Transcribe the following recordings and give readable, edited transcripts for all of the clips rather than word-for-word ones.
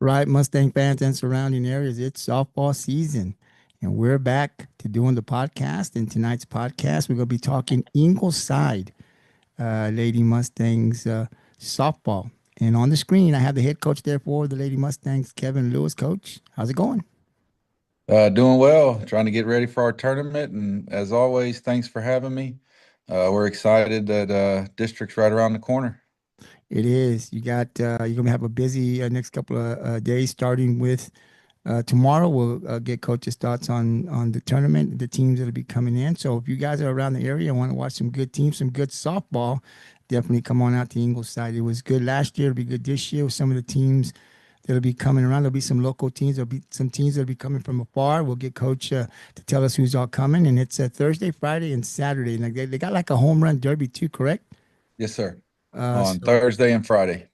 Right, Mustang fans and surrounding areas, it's softball season, and we're back to doing the podcast. In tonight's podcast, we're going to be talking Ingleside Lady Mustangs softball. And on the screen, I have the head coach there for the Lady Mustangs, Kevin Lewis. Coach, how's it going? Doing well, trying to get ready for our tournament. And as always, thanks for having me. We're excited that district's right around the corner. It is. You're gonna have a busy next couple of days, starting with tomorrow. We'll get coaches' thoughts on the tournament, the teams that'll be coming in. So if you guys are around the area and want to watch some good teams, some good softball, definitely come on out to Ingleside. It was good last year. It'll be good this year with some of the teams that'll be coming around. There'll be some local teams. There'll be some teams that'll be coming from afar. We'll get coach to tell us who's all coming, and it's Thursday, Friday, and Saturday. And like they got like a home run derby too, correct? Yes, sir. Uh, On so Thursday and Friday.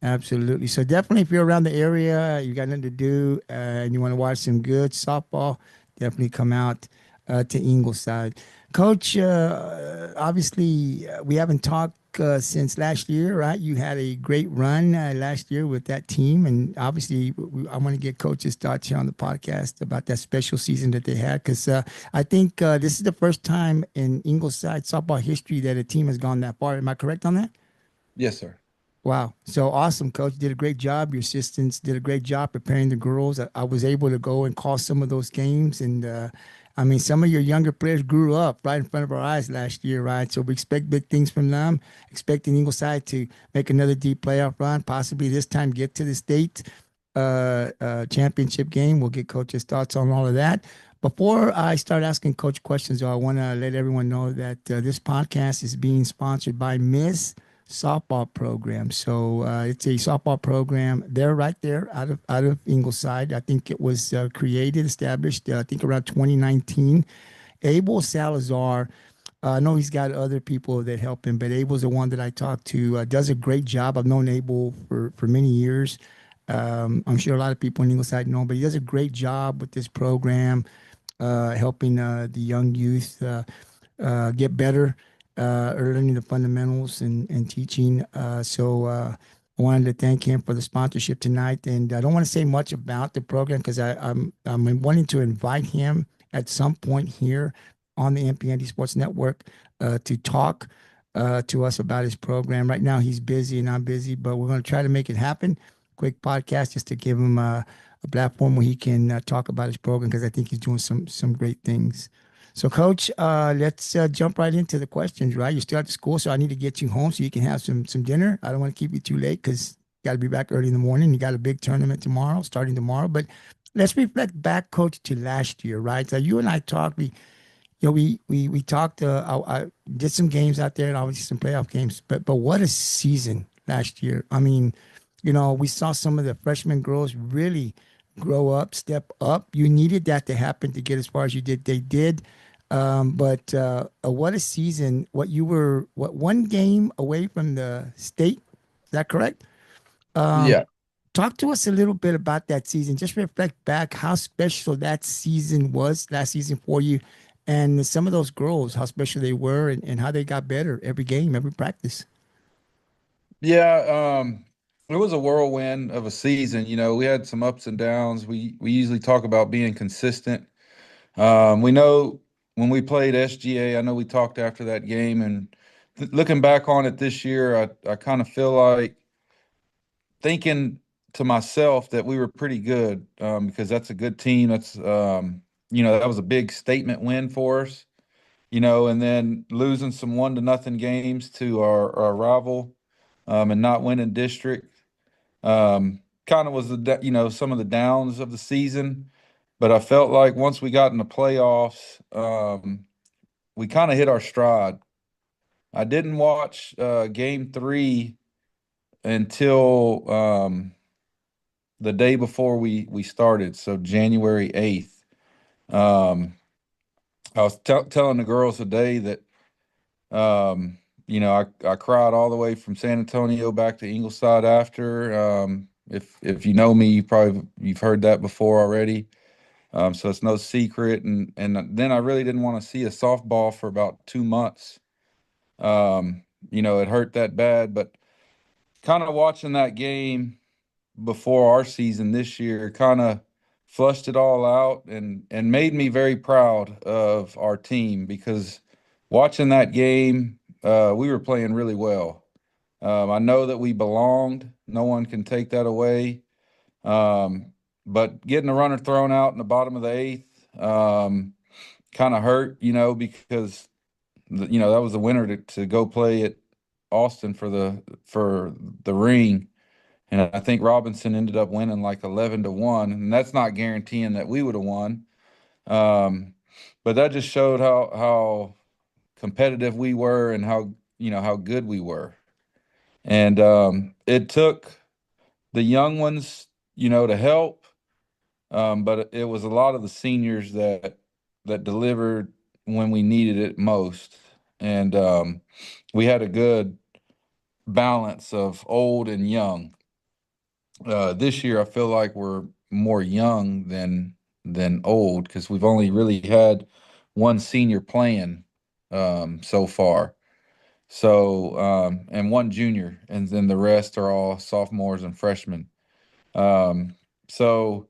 Absolutely. So definitely, if you're around the area, you got nothing to do, and you want to watch some good softball, definitely come out to Ingleside. Coach, obviously, we haven't talked since last year, right? You had a great run last year with that team, and obviously, I want to get Coach's thoughts here on the podcast about that special season that they had, because I think this is the first time in Ingleside softball history that a team has gone that far. Am I correct on that? Yes, sir. Wow. So awesome, coach. You did a great job. Your assistants did a great job preparing the girls. I was able to go and call some of those games. And I mean, some of your younger players grew up right in front of our eyes last year, right? So we expect big things from them, expecting Ingleside to make another deep playoff run, possibly this time get to the state championship game. We'll get coach's thoughts on all of that. Before I start asking coach questions, though, I want to let everyone know that this podcast is being sponsored by Miss Softball Program. So it's a softball program. They're right there out of Ingleside. I think it was created, established. I think around 2019. Abel Salazar. I know he's got other people that help him, but Abel's the one that I talked to. Does a great job. I've known Abel for many years. I'm sure a lot of people in Ingleside know, but he does a great job with this program, helping the young youth get better, learning the fundamentals and teaching. So I wanted to thank him for the sponsorship tonight. And I don't want to say much about the program because I'm wanting to invite him at some point here on the MPND Sports Network to talk to us about his program. Right now, he's busy and I'm busy, but we're going to try to make it happen. Quick podcast just to give him a platform where he can talk about his program because I think he's doing some great things. So, Coach, let's jump right into the questions. Right, you're still at the school, so I need to get you home so you can have some dinner. I don't want to keep you too late because you got to be back early in the morning. You got a big tournament tomorrow, starting tomorrow. But let's reflect back, Coach, to last year. Right, so you and I talked. We talked. I did some games out there, and obviously some playoff games. But what a season last year! I mean, we saw some of the freshman girls really grow up, step up. You needed that to happen to get as far as you did. They did. But what a season! What one game away from the state? Is that correct? Yeah. Talk to us a little bit about that season. Just reflect back how special that season was last season for you, and some of those girls, how special they were, and how they got better every game, every practice. Yeah. It was a whirlwind of a season. We had some ups and downs. We usually talk about being consistent. We know when we played SGA, I know we talked after that game, and looking back on it this year, I kind of feel like thinking to myself that we were pretty good because that's a good team. That was a big statement win for us, and then losing some 1-0 games to our rival and not winning district kind of was some of the downs of the season. But I felt like once we got in the playoffs, we kind of hit our stride. I didn't watch game three until the day before we started, so January 8th. Um, I was telling the girls today that I cried all the way from San Antonio back to Ingleside after. If you know me, you've heard that before already. So it's no secret. And then I really didn't want to see a softball for about 2 months. It hurt that bad, but kind of watching that game. before our season this year kind of flushed it all out and made me very proud of our team because watching that game, we were playing really well. I know that we belonged. No one can take that away. Um, but getting a runner thrown out in the bottom of the eighth kind of hurt, because that was the winner to go play at Austin for the ring. And I think Robinson ended up winning like 11-1, and that's not guaranteeing that we would have won. Um, but that just showed how competitive we were and how good we were. And it took the young ones, to help. But it was a lot of the seniors that delivered when we needed it most. And we had a good balance of old and young. This year, I feel like we're more young than old because we've only really had one senior playing so far. So and one junior, and then the rest are all sophomores and freshmen. Um, so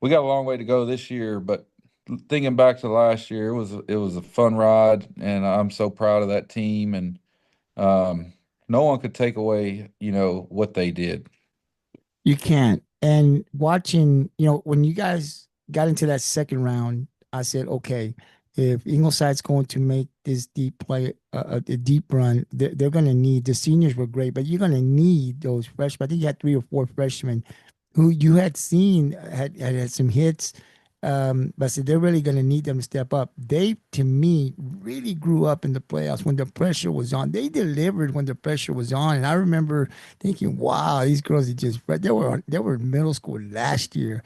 we got a long way to go this year, but thinking back to last year, it was a fun ride, and I'm so proud of that team. And no one could take away, what they did. You can't. And watching, when you guys got into that second round, I said, okay, if Ingleside's going to make this deep play, a deep run, they're going to need the seniors were great, but you're going to need those freshmen. I think you had three or four freshmen who you had seen had some hits. But I said they're really going to need them to step up. They, to me, really grew up in the playoffs when the pressure was on. They delivered when the pressure was on, and I remember thinking, "Wow, these girls are just they were in middle school last year,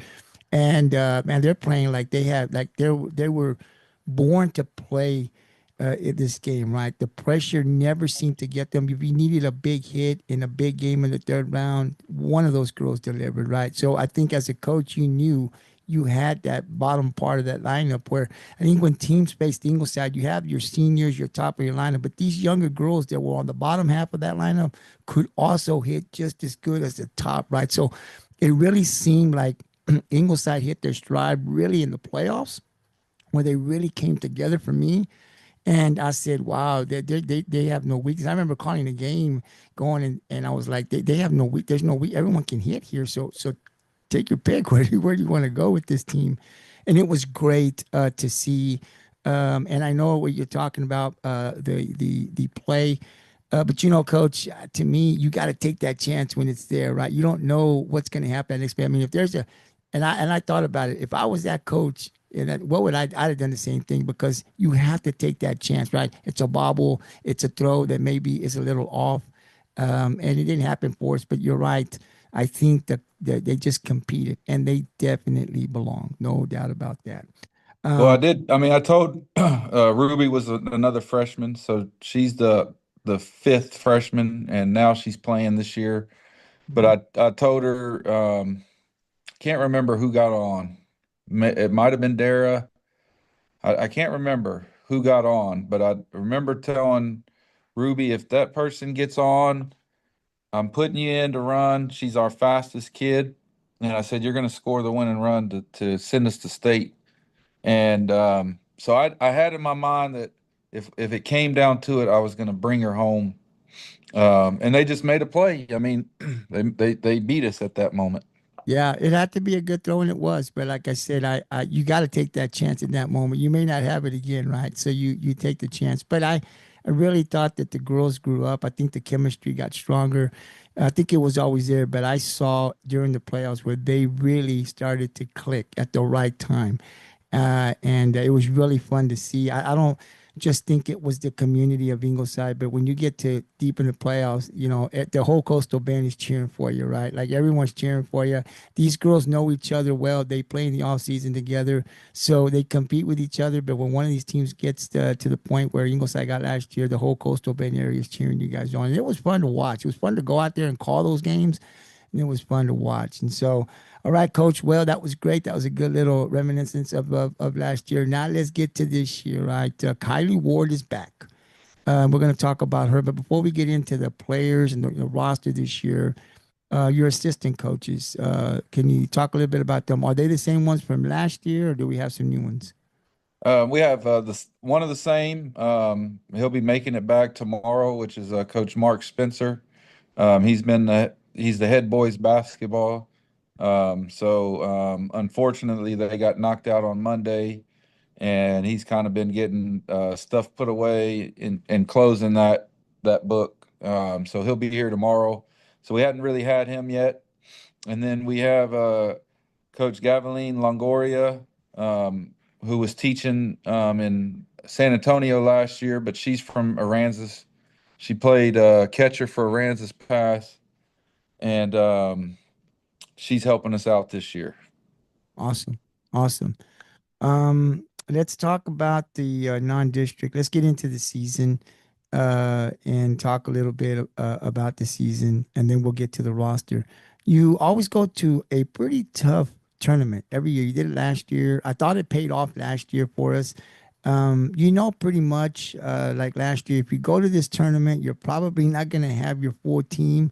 and man, they're playing like they were born to play in this game, right? The pressure never seemed to get them. If you needed a big hit in a big game in the third round, one of those girls delivered, right? So I think as a coach, you knew you had that bottom part of that lineup where I think when teams face the Ingleside, you have your seniors, your top of your lineup, but these younger girls that were on the bottom half of that lineup could also hit just as good as the top, right? So it really seemed like Ingleside hit their stride really in the playoffs where they really came together for me. And I said, wow, they have no weakness. I remember calling the game going and I was like, they have no weak. There's no weak. Everyone can hit here. So take your pick. Where do you want to go with this team? And it was great to see. And I know what you're talking about, the play. But coach, to me, you got to take that chance when it's there, right? You don't know what's going to happen next. I mean, if there's and I thought about it. If I was that coach, what would I'd have done the same thing because you have to take that chance, right? It's a bobble, it's a throw that maybe is a little off, and it didn't happen for us. But you're right. I think that they just competed and they definitely belong, no doubt about that. Well, I Um, did. I mean, I told Ruby was another freshman, so she's the fifth freshman, and now she's playing this year. But I told her can't remember who got on. It might have been Dara. I can't remember who got on, but I remember telling Ruby if that person gets on, I'm putting you in to run. She's our fastest kid, and I said you're going to score the winning run to send us to state. And so I had in my mind that if it came down to it, I was going to bring her home. And they just made a play. I mean, they beat us at that moment. Yeah, it had to be a good throw, and it was. But like I said, I you got to take that chance in that moment. You may not have it again, right? So you take the chance. But I really thought that the girls grew up. I think the chemistry got stronger. I think it was always there, but I saw during the playoffs where they really started to click at the right time. And it was really fun to see. I don't just think it was the community of Ingleside, but when you get to deep in the playoffs, the whole Coastal Bend is cheering for you, right? Like everyone's cheering for you. These girls know each other well. They play in the off season together, so they compete with each other. But when one of these teams gets to the point where Ingleside got last year, the whole Coastal Bend area is cheering you guys on. And it was fun to watch. It was fun to go out there and call those games and it was fun to watch. And so, all right, Coach. Well, that was great. That was a good little reminiscence of last year. Now let's get to this year, right? Kylee Ward is back. We're going to talk about her, but before we get into the players and the roster this year, Your assistant coaches. Can you talk a little bit about them? Are they the same ones from last year, or do we have some new ones? We have one of the same. He'll be making it back tomorrow, which is Coach Mark Spencer. He's the head boys basketball. Unfortunately, they got knocked out on Monday, and he's kind of been getting stuff put away and closing that book. So he'll be here tomorrow. So we hadn't really had him yet, and then we have Coach Gavileen Longoria, who was teaching in San Antonio last year, but she's from Aransas. She played catcher for Aransas Pass, and she's helping us out this year. Awesome, awesome. Let's talk about the non-district. Let's get into the season and talk a little bit about the season, and then we'll get to the roster. You always go to a pretty tough tournament every year. You did it last year. I thought it paid off last year for us. Pretty much like last year, if you go to this tournament, you're probably not going to have your full team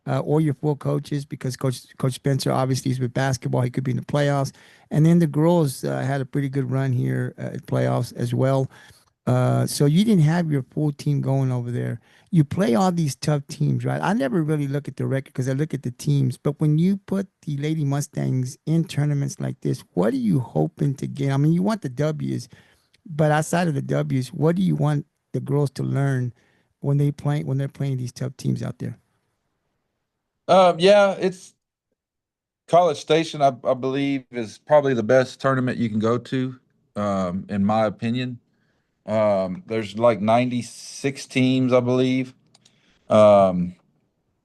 or your full coaches because Coach Spencer obviously is with basketball. He could be in the playoffs. And then the girls had a pretty good run here at playoffs as well. So you didn't have your full team going over there. You play all these tough teams, right? I never really look at the record because I look at the teams. But when you put the Lady Mustangs in tournaments like this, what are you hoping to get? I mean, you want the W's, but outside of the W's, what do you want the girls to learn when they're playing these tough teams out there? Yeah, it's College Station. I believe is probably the best tournament you can go to, in my opinion. There's like 96 teams, I believe, um,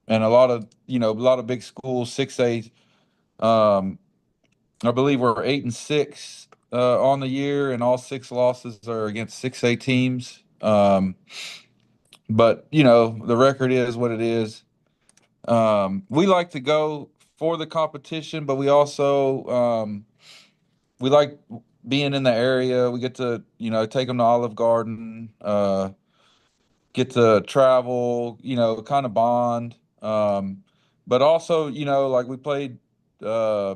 and a lot of big schools. 6A. Um, I believe we're 8-6 on the year, and all six losses are against 6A teams. But the record is what it is. We like to go for the competition, but we like being in the area. We get to take them to Olive Garden, get to travel, kind of bond. But also, like we played uh,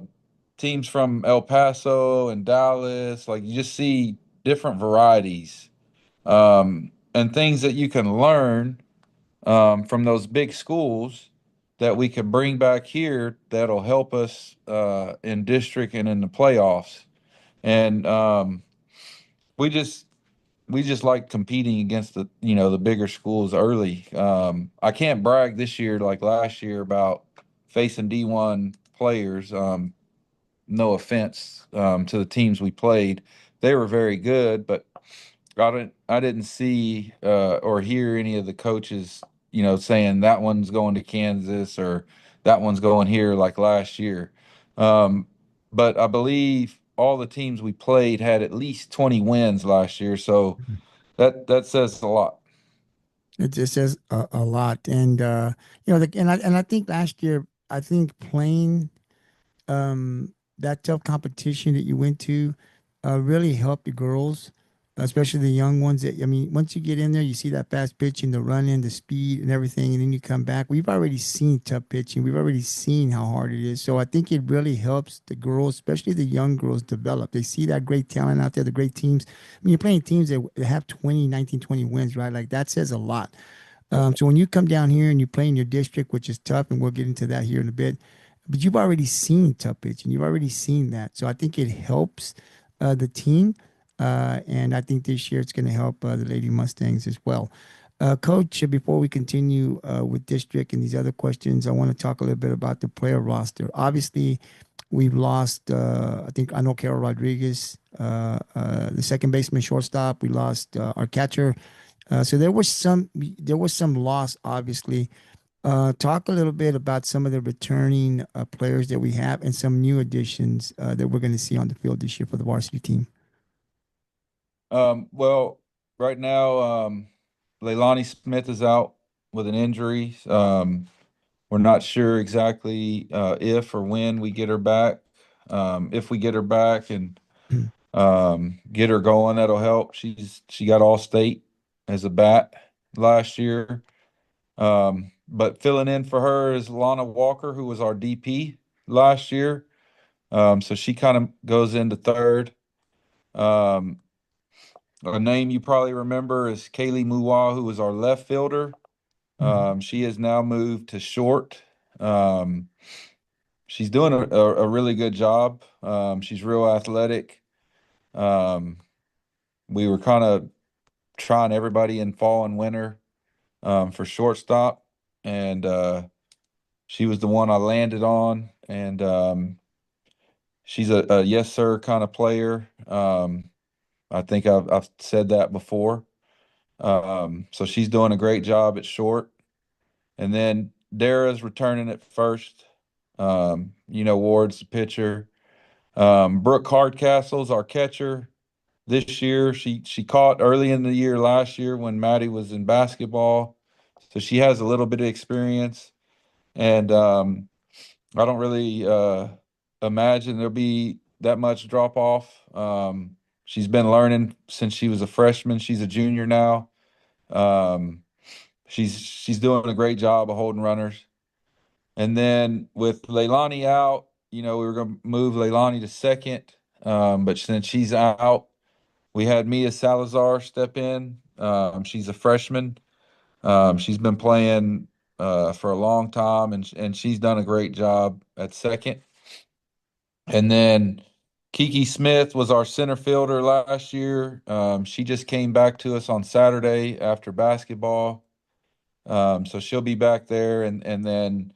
teams from El Paso and Dallas. Like you just see different varieties and things that you can learn from those big schools that we can bring back here that'll help us in district and in the playoffs. And we just we just like competing against the bigger schools early. I can't brag this year like last year about facing D1 players. No offense to the teams we played, they were very good, but I didn't see or hear any of the coaches, saying that one's going to Kansas or that one's going here like last year. Um, but I believe all the teams we played had at least 20 wins last year, so that says a lot. It just says a lot, and and I think last year, I think playing that tough competition that you went to really helped the girls, especially the young ones. That I mean, once you get in there, you see that fast pitching, the running, the speed, and everything, and then you come back. We've already seen tough pitching. We've already seen how hard it is. So I think it really helps the girls, especially the young girls, develop. They see that great talent out there, the great teams. I mean, you're playing teams that have 20, 19, 20 wins, right? Like that says a lot. So when you come down here and you play in your district, which is tough, and we'll get into that here in a bit, but you've already seen tough pitching. You've already seen that. So I think it helps the team. And I think this year it's going to help the Lady Mustangs as well. Coach, before we continue with district and these other questions, I want to talk a little bit about the player roster. Obviously, we've lost, I know Carol Rodriguez, the second baseman, shortstop. We lost our catcher. So there was some loss, obviously. Talk a little bit about some of the returning players that we have and some new additions that we're going to see on the field this year for the varsity team. Well, right now, Leilani Smith is out with an injury. We're not sure exactly if or when we get her back. If we get her back and get her going, that'll help. She got all state as a bat last year. but filling in for her is Lana Walker, who was our DP last year. So she kind of goes into third. Um, a name you probably remember is Kylee Ward, who was our left fielder. Mhm. She has now moved to short. Um, she's doing a really good job. She's real athletic. Um, we were kind of trying everybody in fall and winter for shortstop, and she was the one I landed on. And she's a yes sir kind of player. I think I've said that before. So she's doing a great job at short. And then Dara's returning at first. Ward's the pitcher. Brooke Hardcastle's our catcher this year. She caught early in the year last year when Maddie was in basketball. So she has a little bit of experience. And I don't really imagine there'll be that much drop off. She's been learning since she was a freshman. She's a junior now. Um, she's doing a great job of holding runners. And then with Leilani out, we were going to move Leilani to second. But since she's out, we had Mia Salazar step in. She's a freshman. She's been playing for a long time, and she's done a great job at second. And then Kiki Smith was our center fielder last year. She just came back to us on Saturday after basketball. So she'll be back there, and then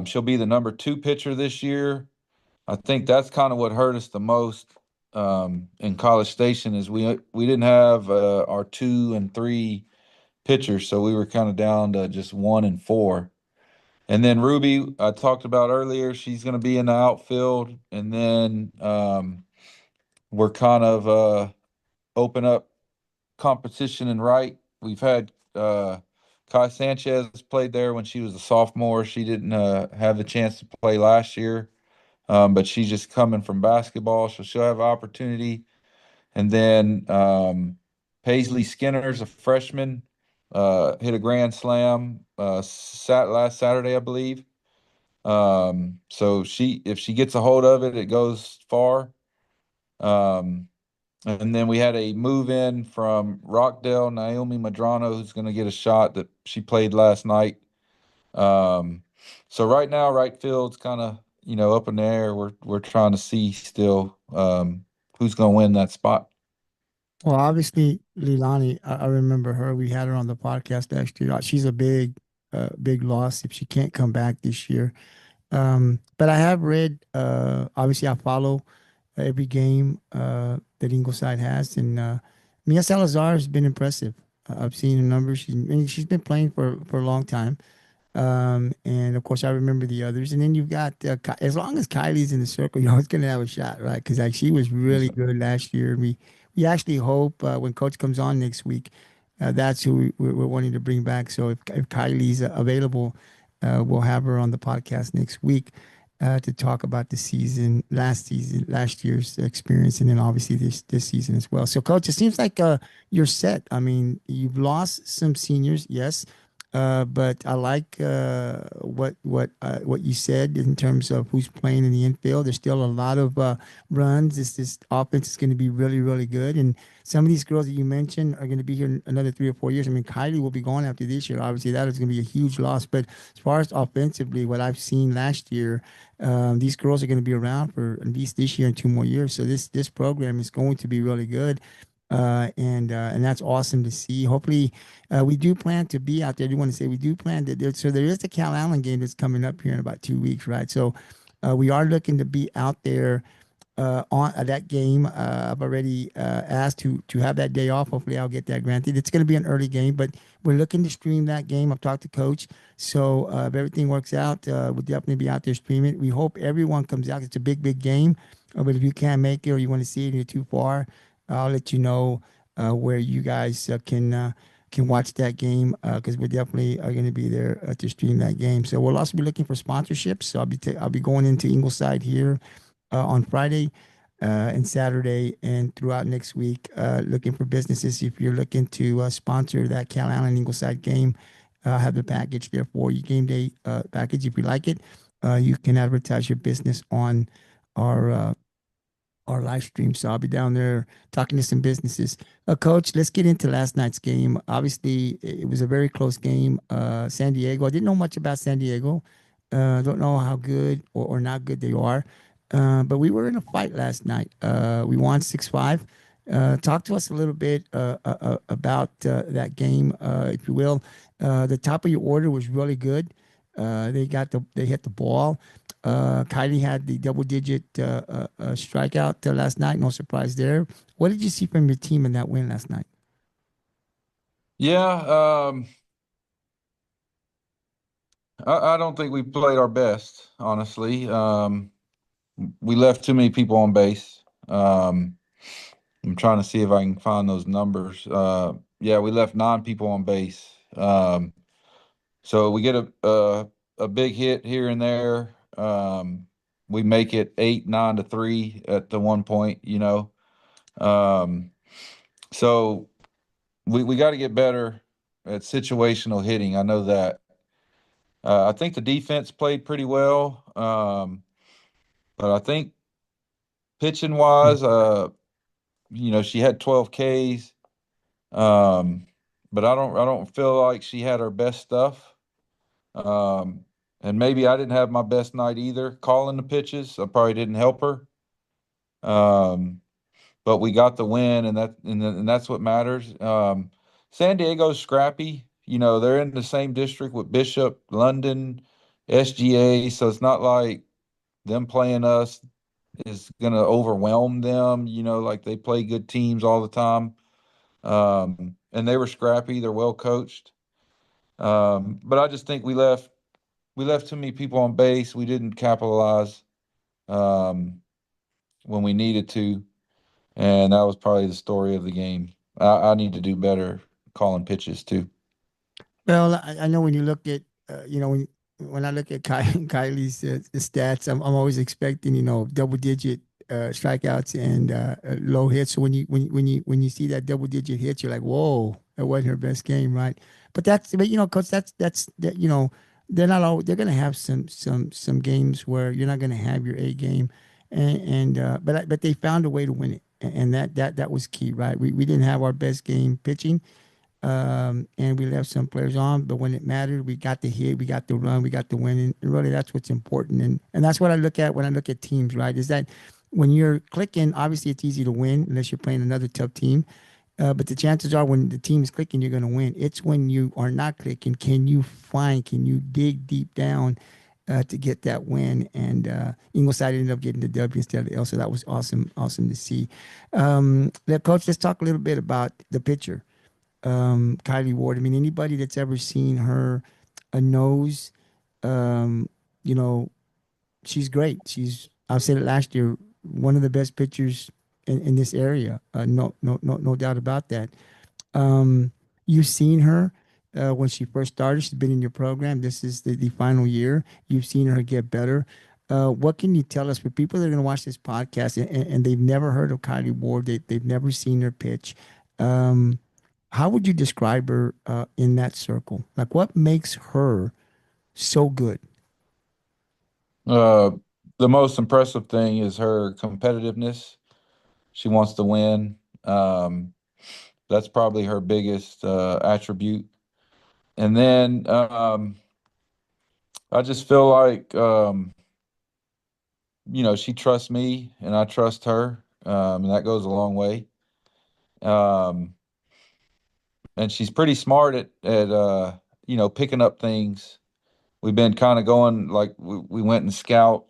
she'll be the number two pitcher this year. I think that's kind of what hurt us the most in College Station is we didn't have our two and three pitchers, so we were kind of down to just one and four. And then Ruby, I talked about earlier, she's going to be in the outfield, and then we're kind of open up competition in right. We've had Kai Sanchez played there when she was a sophomore. She didn't have the chance to play last year, but she's just coming from basketball, so she'll have opportunity. And then Paisley Skinner's a freshman, hit a grand slam last Saturday, I believe. So if she gets a hold of it, it goes far. Um, and then we had a move in from Rockdale, Naomi Madrano, who's going to get a shot that she played last night. Um, so right now, right field's kind of up in the air. We're trying to see still who's going to win that spot. Well, obviously, Lilani, I remember her. We had her on the podcast last year. She's a big loss if she can't come back this year. But I have read, obviously, I follow every game that Ingleside has, and Mia Salazar has been impressive. I've seen the numbers. She's been playing for a long time. And of course, I remember the others. And then you've got, as long as Kylie's in the circle, you're always going to have a shot, right? Because like she was really good last year. We actually hope when Coach comes on next week, that's who we're wanting to bring back. So if Kylie's available, we'll have her on the podcast next week to talk about the last year's experience, and then obviously this season as well. So, Coach, it seems like you're set. I mean, you've lost some seniors, yes, but I like what you said in terms of who's playing in the infield. There's still a lot of runs. This offense is going to be really, really good. And some of these girls that you mentioned are going to be here in another 3 or 4 years. I mean, Kylie will be gone after this year. Obviously, that is going to be a huge loss. But as far as offensively, what I've seen last year, these girls are going to be around for at least this year and 2 more years. So this program is going to be really good. And that's awesome to see. Hopefully, we do plan to be out there. I do want to say we do plan to. So there is the Cal Allen game that's coming up here in about 2 weeks, right? So we are looking to be out there on that game. I've already asked to have that day off. Hopefully, I'll get that granted. It's going to be an early game, but we're looking to stream that game. I've talked to Coach, so if everything works out, we'll definitely be out there streaming. We hope everyone comes out. It's a big, big game. But if you can't make it or you want to see it and you're too far, I'll let you know where you guys can watch that game because we definitely are going to be there to stream that game. So we'll also be looking for sponsorships. So I'll be going into Ingleside here on Friday and Saturday and throughout next week, looking for businesses. If you're looking to sponsor that Cal Allen Ingleside game, I have the package there for you, game day package. If you like it, you can advertise your business on our our live stream. So I'll be down there talking to some businesses. Coach, let's get into last night's game. Obviously, it was a very close game. San Diego, I didn't know much about San Diego. Don't know how good or not good they are. But we were in a fight last night. We won 6-5. Talk to us a little bit about that game, if you will. The top of your order was really good. They hit the ball. Kylie had the double digit strikeout last night. No surprise there. What did you see from your team in that win last night? Yeah, I don't think we played our best, honestly. We left too many people on base. I'm trying to see if I can find those numbers. Yeah, we left 9 people on base. So we get a big hit here and there. We make it 8-9 to 3 at the one point, you know. Um, so we got to get better at situational hitting. I know that. I think the defense played pretty well. But I think pitching Hmm. wise, she had 12 Ks. Um, but I don't feel like she had her best stuff. Um, and maybe I didn't have my best night either calling the pitches. I probably didn't help her. Um, but we got the win, and that's what matters. San Diego's scrappy. You know, they're in the same district with Bishop, London, SGA, so it's not like them playing us is going to overwhelm them. You know, like they play good teams all the time. And they were scrappy. They're well coached. But I just think we left too many people on base. We didn't capitalize um, when we needed to, and that was probably the story of the game. I need to do better calling pitches too. Well, I know when you look at, when I look at Kylie's stats, I'm always expecting, double digit strikeouts and low hits. So when you see that double digit hit, you're like, whoa, that wasn't her best game, right? But coach, that they're not all they're gonna have some games where you're not gonna have your A game, but they found a way to win it, and that was key, right? We didn't have our best game pitching, and we left some players on, but when it mattered, we got the hit, we got the run, we got the win, and really that's what's important. And that's what I look at when I look at teams, right? Is that when you're clicking, obviously it's easy to win unless you're playing another tough team. But the chances are when the team is clicking, you're going to win. It's when you are not clicking, can you dig deep down to get that win? And Ingleside ended up getting the W instead of the L, so that was awesome to see. Coach, let's talk a little bit about the pitcher, Kylee Ward. I mean, anybody that's ever seen her knows, um, you know, she's great. I said it last year, one of the best pitchers in this area. No doubt about that. Um, you've seen her when she first started. She's been in your program. This is the final year. You've seen her get better. What can you tell us for people that are going to watch this podcast and they've never heard of Kylie Ward? They've never seen her pitch. Um, how would you describe her in that circle? Like, what makes her so good? Uh, the most impressive thing is her competitiveness. She wants to win. That's probably her biggest attribute. And then I just feel like she trusts me and I trust her, and that goes a long way. Um, and she's pretty smart at picking up things. We've been kind of going like we went and scout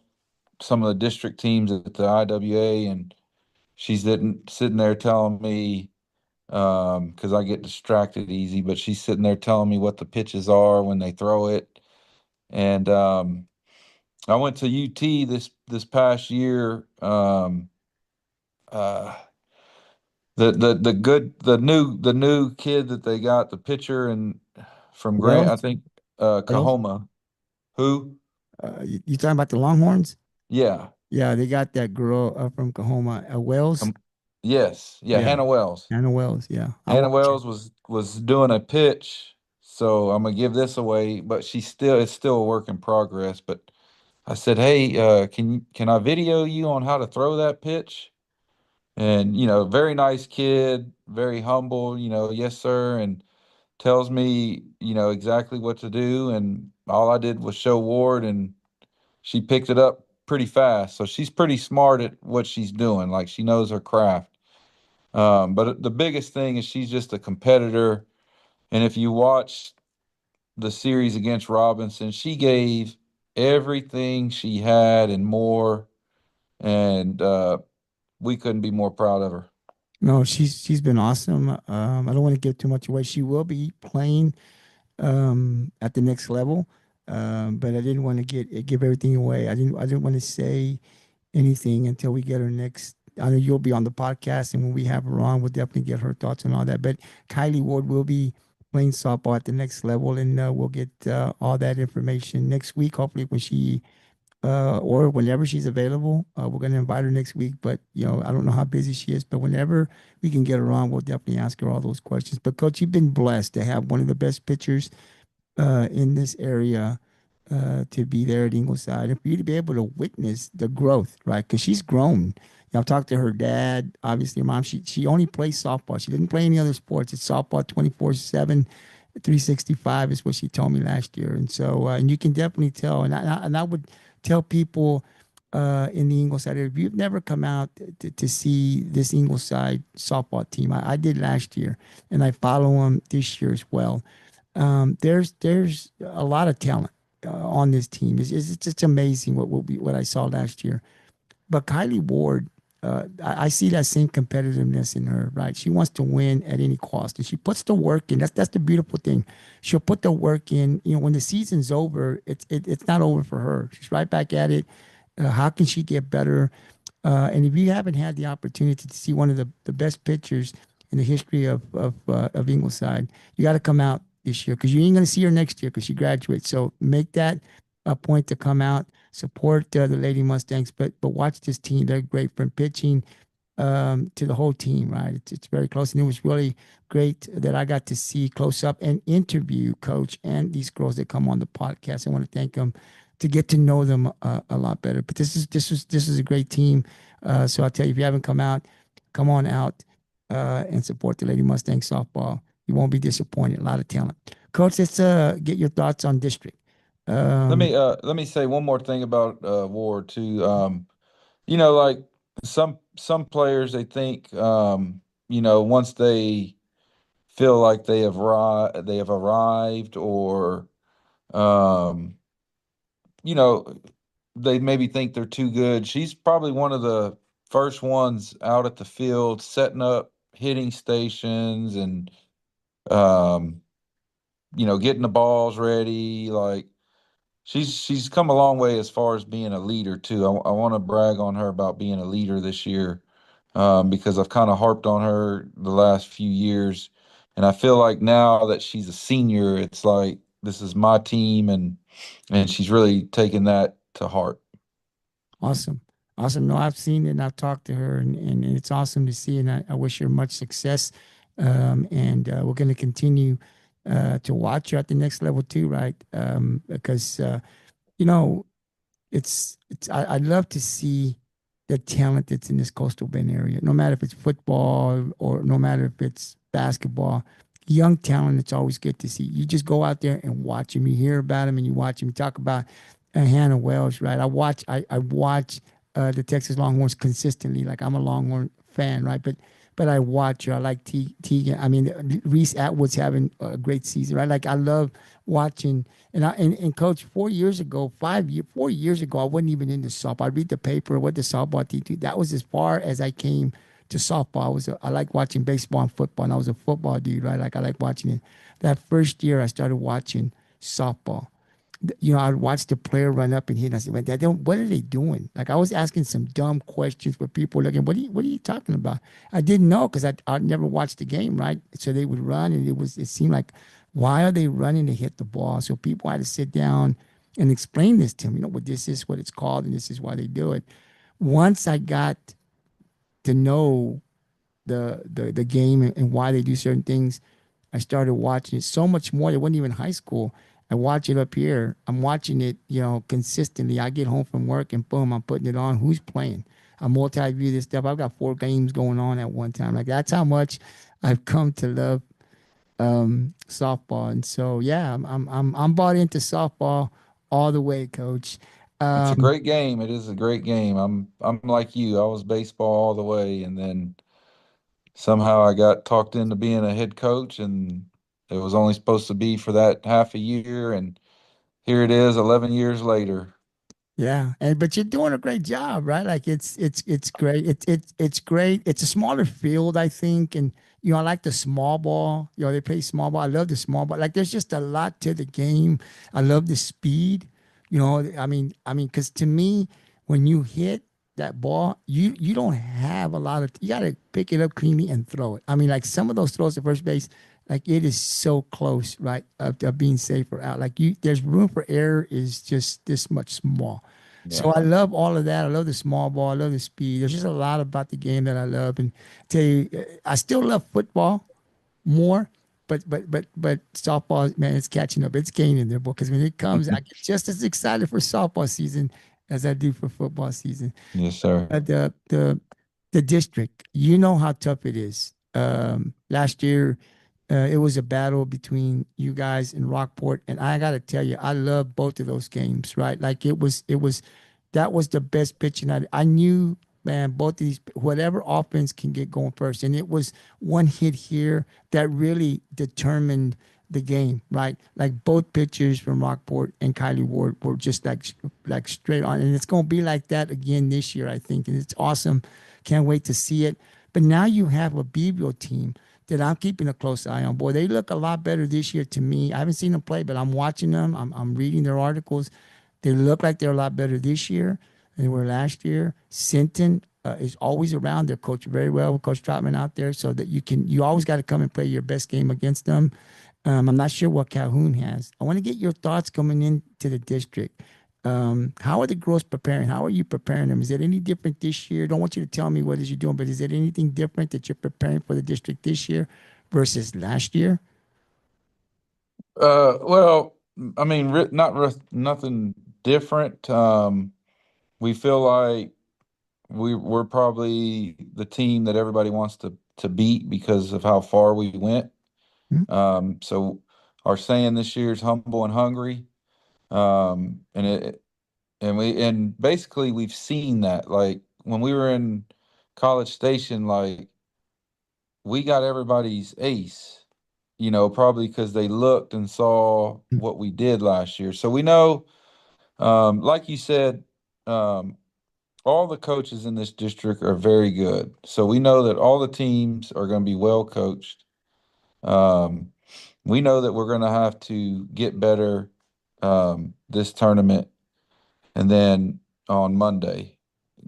some of the district teams at the IWA, and she's sitting there telling me because I get distracted easy, but she's sitting there telling me what the pitches are when they throw it. And I went to UT this past year. Uh, the new kid that they got, the pitcher and from Grant, I Wells, think Wells. Kahoma. Who? You talking about the Longhorns? Yeah. Yeah, they got that girl from Kahoma, Wells. Um, yes. Yeah, Yeah, Hannah Wells. Anna Wells. Yeah, I Hannah watch her. Wells was doing a pitch so I'm gonna give this away, but it's still a work in progress. But I said, hey, can I video you on how to throw that pitch? And very nice kid, very humble. Yes sir, and tells me exactly what to do. And all I did was show Ward, and she picked it up pretty fast. So she's pretty smart at what she's doing. Like she knows her craft. But the biggest thing is she's just a competitor. And if you watch the series against Robinson, she gave everything she had and more. And we couldn't be more proud of her. No, she's been awesome. I don't want to give too much away. She will be playing at the next level, but I didn't want to give everything away. I didn't want to say anything until we get her next. I know you'll be on the podcast, and when we have her on, we'll definitely get her thoughts on all that. But Kylee Ward will be playing softball at the next level, and we'll get all that information next week. Hopefully, when she or whenever she's available, we're going to invite her next week. But I don't know how busy she is, but whenever we can get her on, we'll definitely ask her all those questions. But Coach, you've been blessed to have one of the best pitchers in this area to be there at Ingleside and for you to be able to witness the growth, right? Because she's grown. I've talked to her dad, obviously her mom. She only plays softball. She didn't play any other sports. It's softball 24/7, 365 is what she told me last year. And so, and you can definitely tell. And I would tell people in the Ingleside area, if you've never come out to see this Ingleside softball team, I did last year, and I follow them this year as well. There's a lot of talent on this team. It's just amazing what I saw last year. But Kylee Ward, I see that same competitiveness in her. Right, she wants to win at any cost, and she puts the work in. That's the beautiful thing. She'll put the work in. When the season's over, it's not over for her. She's right back at it. How can she get better? And if you haven't had the opportunity to see one of the best pitchers in the history of Ingleside, you got to come out this year because you ain't going to see her next year because she graduates. So make that a point to come out, support the Lady Mustangs, but watch this team. They're great from pitching to the whole team, right? It's very close. And it was really great that I got to see close up and interview Coach and these girls that come on the podcast. I want to thank them to get to know them a lot better. But this is a great team. So I'll tell you, if you haven't come out, come on out and support the Lady Mustang softball. You won't be disappointed. A lot of talent. Coach, let's get your thoughts on district. Let Um, me let me say one more thing about Ward too. Like some players, they think once they feel like they have arrived, or um, you know they maybe think they're too good. She's probably one of the first ones out at the field setting up hitting stations, and um, getting the balls ready. Like she's come a long way as far as being a leader too. I want to brag on her about being a leader this year, because I've kind of harped on her the last few years, and I feel like now that she's a senior, it's like this is my team, and she's really taken that to heart. Awesome. Awesome. No, I've seen it and I've talked to her and it's awesome to see. And I wish her much success. And we're going to continue to watch her at the next level too, right? Because, you know, I'd love to see the talent that's in this coastal Bend area, no matter if it's football or no matter if it's basketball. Young talent, it's always good to see. You just go out there and watch them. You hear about them and you watch them. You talk about Hannah Wells, right? I watch the Texas Longhorns consistently. Like I'm a Longhorn fan, right? But I watch her. I like Tegan. I mean, Reese Atwood's having a great season, right? Like I love watching. And coach, 4 years ago, 4 years ago, I wasn't even into softball. I'd read the paper, what the softball team do. That was as far as I came to softball. I like watching baseball and football, and I was a football dude, right? Like I like watching it. That first year, I started watching softball. I'd watch the player run up and hit. And I said, "Man, what are they doing?" Like I was asking some dumb questions, but people were looking, what are you talking about? I didn't know because I never watched the game, right? So they would run, and it seemed like, why are they running to hit the ball? So people had to sit down and explain this to me. Well, this is what it's called, and this is why they do it. Once I got to know the game and why they do certain things, I started watching it so much more. It wasn't even high school. I watch it up here. I'm watching it, consistently. I get home from work and boom, I'm putting it on. Who's playing? I multi-view this stuff. I've got 4 games going on at one time. Like that's how much I've come to love softball. And so yeah, I'm bought into softball all the way, coach. It's a Um, great game. It is a great game. I'm like you. I was baseball all the way, and then somehow I got talked into being a head coach, and it was only supposed to be for that half a year, and here it is 11 years later. Yeah, and but you're doing a great job, right? Like it's great. It's great. It's a smaller field, I think, and I like the small ball. They play small ball. I love the small ball. Like there's just a lot to the game. I love the speed. Because to me, when you hit that ball, you don't have a lot of. You got to pick it up cleanly and throw it. I mean, like some of those throws to first base, like it is so close, right, of being safe or out. Like there's room for error is just this much small. Yeah. So I love all of that. I love the small ball. I love the speed. There's just a lot about the game that I love. And tell you, I still love football more, but softball, man, it's catching up. It's gaining there, because when it comes, I get just as excited for softball season as I do for football season. Yes, sir. The district, you know how tough it is. Last year, it was a battle between you guys in Rockport, and I got to tell you, I love both of those games. Right, like that was the best pitching. I knew, man, both of these, whatever offense can get going first, and it was one hit here that really determined the game. Right, like both pitchers from Rockport and Kylee Ward were just like straight on, and it's gonna be like that again this year, I think, and it's awesome. Can't wait to see it. But now you have a Beeville team that I'm keeping a close eye on. Boy, they look a lot better this year to me. I haven't seen them play, but I'm watching them. I'm reading their articles. They look like they're a lot better this year than they were last year. Sinton is always around. They're coached very well with Coach Trotman out there, so that you always got to come and play your best game against them. I'm not sure what Calhoun has. I want to get your thoughts coming into the district. How are the girls preparing? How are you preparing them? Is it any different this year? Don't want you to tell me what is you doing, but is it anything different that you're preparing for the district this year versus last year? Well, I mean, nothing different. We feel like we're probably the team that everybody wants to beat because of how far we went. Hmm? So our saying this year is humble and hungry. And and basically we've seen that. Like when we were in College Station, like we got everybody's ace, probably because they looked and saw what we did last year. So we know, like you said, um, all the coaches in this district are very good. So we know that all the teams are going to be well coached. Um, we know that we're going to have to get better this tournament and then on Monday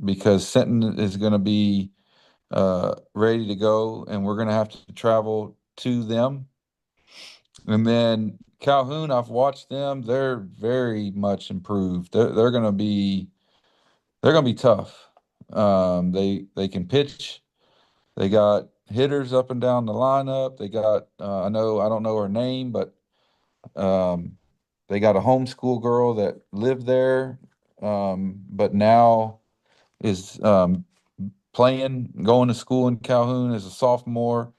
because Sinton is going to be ready to go and we're going to have to travel to them. And then Calhoun, I've watched them. They're very much improved. They're going to be tough. They can pitch. They got hitters up and down the lineup. They got I don't know her name, but um, they got a homeschool girl that lived there, but now is playing, going to school in Calhoun as a sophomore.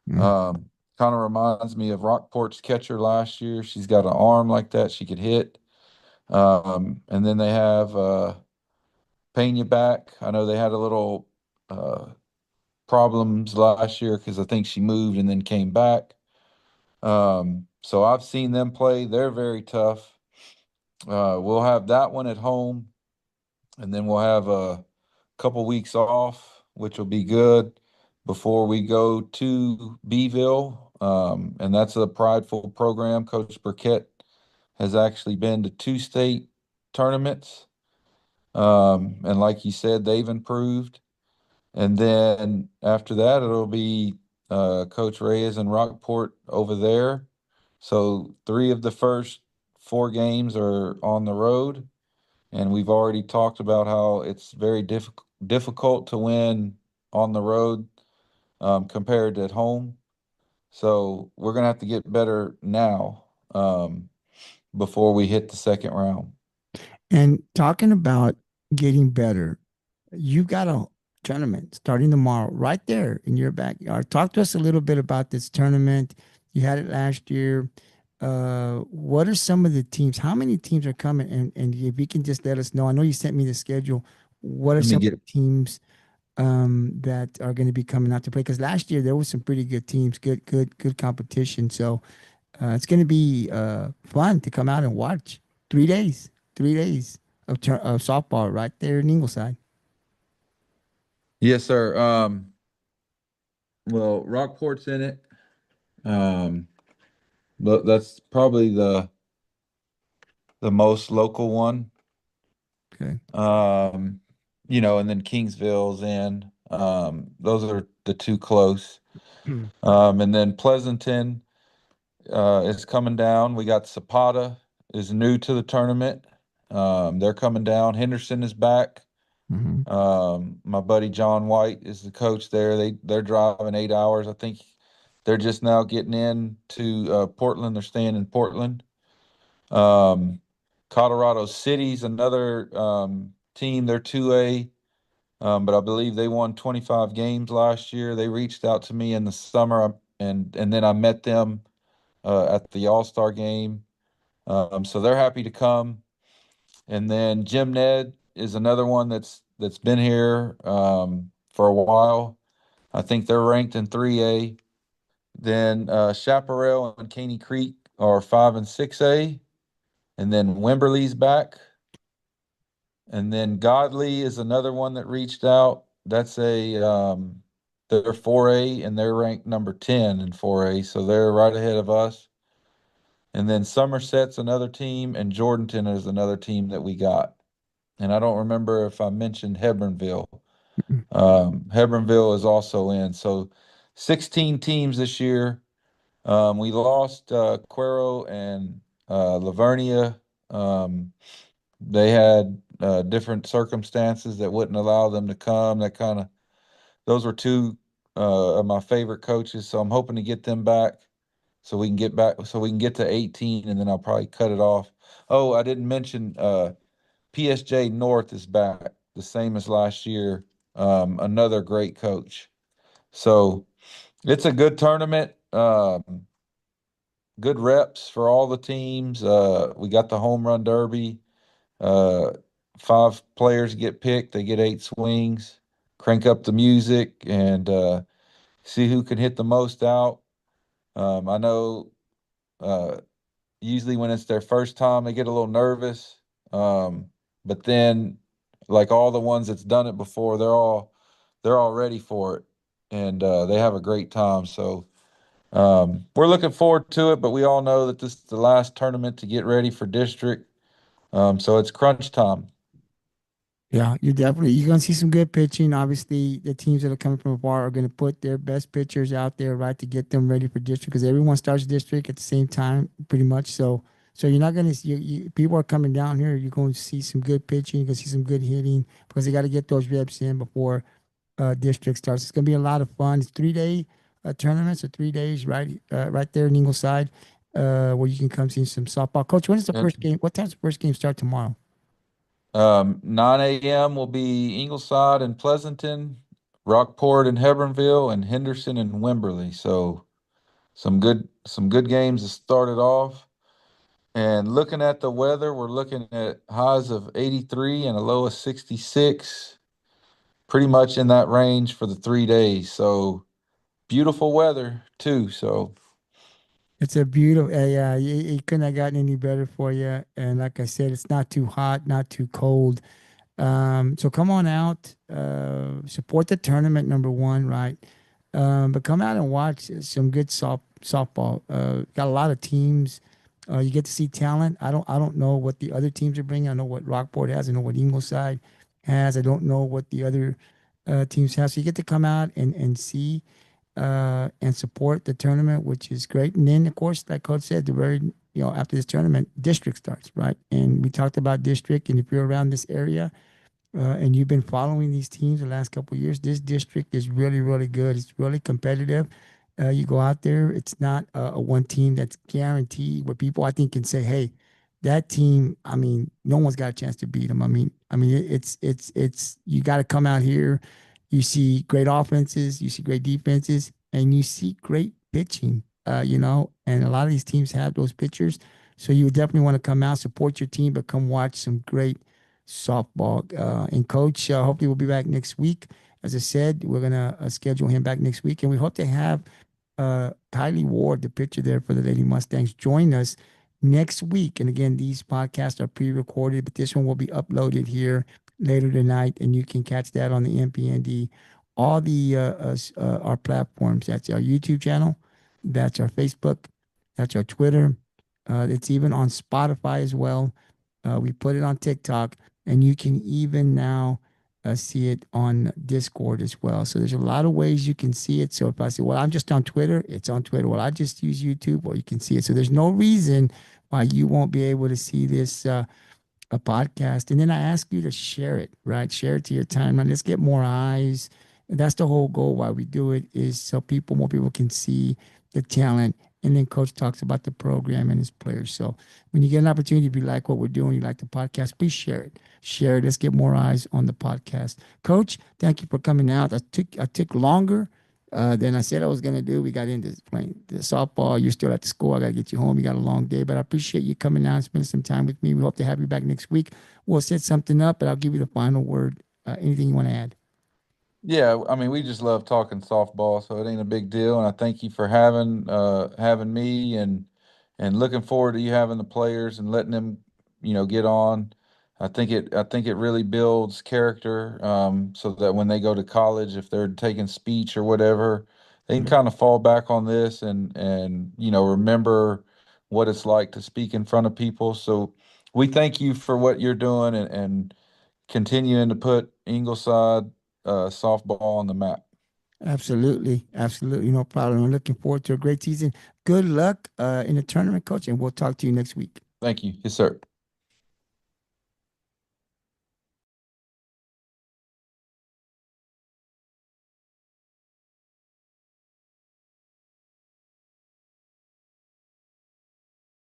Mm. Um, Kind of reminds me of Rockport's catcher last year. She's got an arm like that; she could hit. And then they have Pena back. I know they had a little uh, problems last year because I think she moved and then came back. So I've seen them play. They're very tough. We'll have that one at home, and then we'll have a couple weeks off, which will be good before we go to Beeville. And that's a prideful program. Coach Burkett has actually been to 2 state tournaments. And like you said, they've improved. And then after that, it'll be Coach Reyes and Rockport over there. So 3 of the first 4 games are on the road, and we've already talked about how it's very difficult to win on the road compared to at home. So we're gonna have to get better now, before we hit the second round. And talking about getting better, you've got a tournament starting tomorrow right there in your backyard. Talk to us a little bit about this tournament. You had it last year. What are some of the teams? How many teams are coming? And if you can just let us know, I know you sent me the schedule. What are Let me some of get. the teams that are going to be coming out to play? Because last year there was some pretty good teams, good competition. So it's going to be fun to come out and watch. 3 days, 3 days of softball right there in Ingleside. Yes, sir. Well, Rockport's in it. Um, but that's probably the most local one. Okay. Um, and then Kingsville's in. Those are the two close. And then Pleasanton is coming down. We got Zapata is new to the tournament. They're coming down. Henderson is back. Hmm. My buddy John White is the coach there. They're driving 8 hours. I think they're just now getting in to Portland. They're staying in Portland. Um, Colorado City's another team. They're 2A, but I believe they won 25 games last year. They reached out to me in the summer, and then I met them at the All-Star game. So they're happy to come. And then Jim Ned is another one that's been here for a while. I think they're ranked in 3A. Then Chaparral and Caney Creek are 5 and 6A. And then Wimberley's back. And then Godley is another one that reached out. That's they're 4A and they're ranked number 10 in 4A. So they're right ahead of us. And then Somerset's another team, and Jordanton is another team that we got. And I don't remember if I mentioned Hebronville. Hebronville is also in. So 16 teams this year. We lost Cuero and Lavernia. Um, they had different circumstances that wouldn't allow them to come. Those were two of my favorite coaches. So I'm hoping to get them back so we can get back, so we can get to 18, and then I'll probably cut it off. Oh, I didn't mention PSJ North is back, the same as last year. Another great coach. So it's a good tournament. Good reps for all the teams. We got the home run derby. Uh, 5 players get picked. They get 8 swings. Crank up the music and see who can hit the most out. I know uh, usually when it's their first time, they get a little nervous. But then, like all the ones that's done it before, they're all ready for it, and they have a great time. So we're looking forward to it. But we all know that this is the last tournament to get ready for district. So it's crunch time. Yeah, you're gonna see some good pitching. Obviously, the teams that are coming from afar are gonna put their best pitchers out there, right, to get them ready for district because everyone starts district at the same time, pretty much. So you're not gonna see people are coming down here. You're going to see some good pitching. You're gonna see some good hitting because they got to get those reps in before district starts. It's gonna be a lot of fun. It's 3 day tournaments, or 3 days, right there in Ingleside, where you can come see some softball. Coach, when is the And first game? What time's the first game start tomorrow? 9 a.m. will be Ingleside and Pleasanton, Rockport and Hebronville, and Henderson and Wimberley. So some good games to start it off. And looking at the weather, we're looking at highs of 83 and a low of 66, pretty much in that range for the 3 days. So beautiful weather too. So It's a beautiful, yeah. It couldn't have gotten any better for you. And like I said, it's not too hot, not too cold. So come on out, support the tournament, number one, right? But come out and watch some good softball. Got a lot of teams. You get to see talent. I don't know what the other teams are bringing. I know what Rockport has. I know what Ingleside has. I don't know what the other teams have. So you get to come out and see and support the tournament, which is great. And then, of course, like Coach said, the very after this tournament, district starts, right? And we talked about district, and if you're around this area and you've been following these teams the last couple of years, this district is really, really good. It's really competitive. You go out there, it's not a one team that's guaranteed where people I think can say, hey, that team, I mean, no one's got a chance to beat them. It's you got to come out here. You see great offenses, you see great defenses, and you see great pitching. And a lot of these teams have those pitchers. So you would definitely want to come out, support your team, but come watch some great softball. And coach, hopefully we'll be back next week. As I said, we're gonna schedule him back next week, and we hope to have Kylee Ward, the pitcher there for the Lady Mustangs, join us next week. And again, these podcasts are pre-recorded, but this one will be uploaded here later tonight, and you can catch that on the MPND, all the our platforms. That's our YouTube channel, that's our Facebook, that's our Twitter. It's even on Spotify as well. We put it on TikTok, and you can even now see it on Discord as well. So there's a lot of ways you can see it. So if I say, well, I'm just on Twitter, it's on Twitter. Well, I just use YouTube, or you can see it. So there's no reason why you won't be able to see this a podcast. And then I ask you to share it, right? Share it to your timeline. Let's get more eyes. And that's the whole goal why we do it, is so more people can see the talent. And then coach talks about the program and his players. So when you get an opportunity, if you like what we're doing, you like the podcast, please share it. Share it. Let's get more eyes on the podcast. Coach, thank you for coming out. I took longer than I said I was going to do. We got into playing the softball. You're still at the school. I got to get you home. You got a long day, but I appreciate you coming out and spending some time with me. We hope to have you back next week. We'll set something up, but I'll give you the final word. Anything you want to add? Yeah, I mean, we just love talking softball, so it ain't a big deal. And I thank you for having me, and looking forward to you having the players and letting them, get on. I think it really builds character, so that when they go to college, if they're taking speech or whatever, they can Right. kind of fall back on this and remember what it's like to speak in front of people. So we thank you for what you're doing, and continuing to put Ingleside softball on the map. Absolutely. Absolutely. No problem. I'm looking forward to a great season. Good luck in the tournament, coach, and we'll talk to you next week. Thank you. Yes, sir.